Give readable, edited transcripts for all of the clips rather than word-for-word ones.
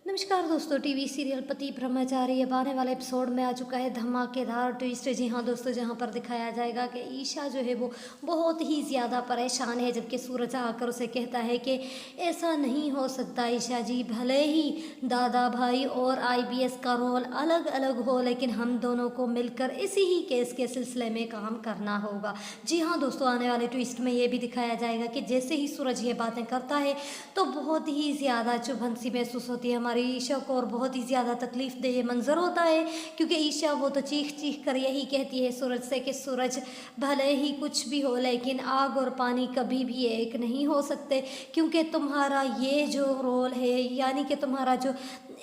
नमस्कार दोस्तों, TV serial पति ब्रह्मचारी अब आने वाले एपिसोड में आ चुका है धमाकेदार ट्विस्ट। जी हाँ दोस्तों, जहाँ पर दिखाया जाएगा कि ईशा जो है वो बहुत ही ज़्यादा परेशान है, जबकि सूरज आकर उसे कहता है कि ऐसा नहीं हो सकता ईशा जी, भले ही दादा भाई और आईबीएस का रोल अलग अलग हो, लेकिन हम दोनों को मिलकर इसी ही केस के सिलसिले में काम करना होगा। जी हाँ दोस्तों, आने वाले ट्विस्ट में ये भी दिखाया जाएगा कि जैसे ही सूरज ये बातें करता है तो बहुत ही ज़्यादा चुभन सी महसूस होती है हमारी ईशा को, और बहुत ही ज़्यादा तकलीफ दे ये मंजर होता है, क्योंकि ईशा वो तो चीख चीख कर यही कहती है सूरज से कि सूरज, भले ही कुछ भी हो लेकिन आग और पानी कभी भी एक नहीं हो सकते, क्योंकि तुम्हारा ये जो रोल है, यानी कि तुम्हारा जो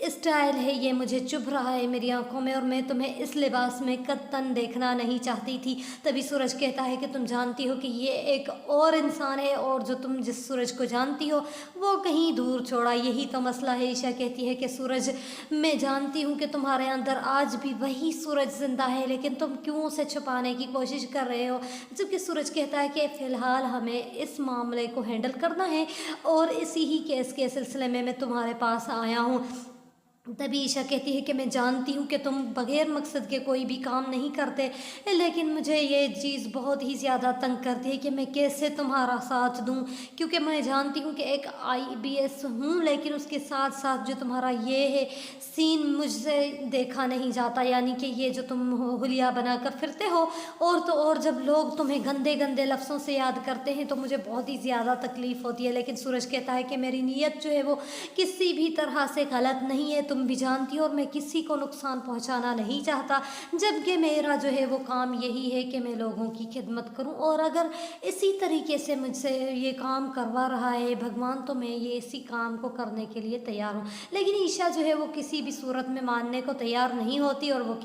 स्टाइल है, ये मुझे चुभ रहा है मेरी आंखों में, और मैं तुम्हें इस लिबास में कत्तन देखना नहीं चाहती थी। तभी सूरज कहता है कि तुम जानती हो कि ये एक और इंसान है, और जो तुम जिस सूरज को जानती हो वो कहीं दूर छोड़ा, यही तो मसला है। ईशा कहती है कि सूरज, मैं जानती हूँ कि तुम्हारे अंदर आज भी वही सूरज जिंदा है, लेकिन तुम क्यों उसे छुपाने की कोशिश कर रहे हो। जबकि सूरज कहता है कि फ़िलहाल हमें इस मामले को हैंडल करना है, और इसी ही केस के सिलसिले में मैं तुम्हारे पास आया हूँ। तभी ईशा कहती है कि मैं जानती हूँ कि तुम बग़ैर मकसद के कोई भी काम नहीं करते, लेकिन मुझे ये चीज़ बहुत ही ज़्यादा तंग करती है कि मैं कैसे तुम्हारा साथ दूँ, क्योंकि मैं जानती हूँ कि एक आईबीएस हूँ, लेकिन उसके साथ साथ जो तुम्हारा ये है सीन मुझसे देखा नहीं जाता, यानी कि ये जो तुम हुलिया बनाकर फिरते हो, और तो और जब लोग तुम्हें गंदे गंदे लफ्ज़ों से याद करते हैं तो मुझे बहुत ही ज़्यादा तकलीफ़ होती है। लेकिन सूरज कहता है कि मेरी नीयत जो है वो किसी भी तरह से गलत नहीं है, तुम भी जानती हो, और मैं किसी को नुकसान पहुंचाना नहीं चाहता, जबकि मेरा जो है वो काम यही है कि मैं लोगों की खिदमत करूं, और अगर इसी तरीके से मुझसे ये काम करवा रहा है भगवान, तो मैं ये इसी काम को करने के लिए तैयार हूं। लेकिन ईशा जो है वो किसी भी सूरत में मानने को तैयार नहीं होती, और वो कहती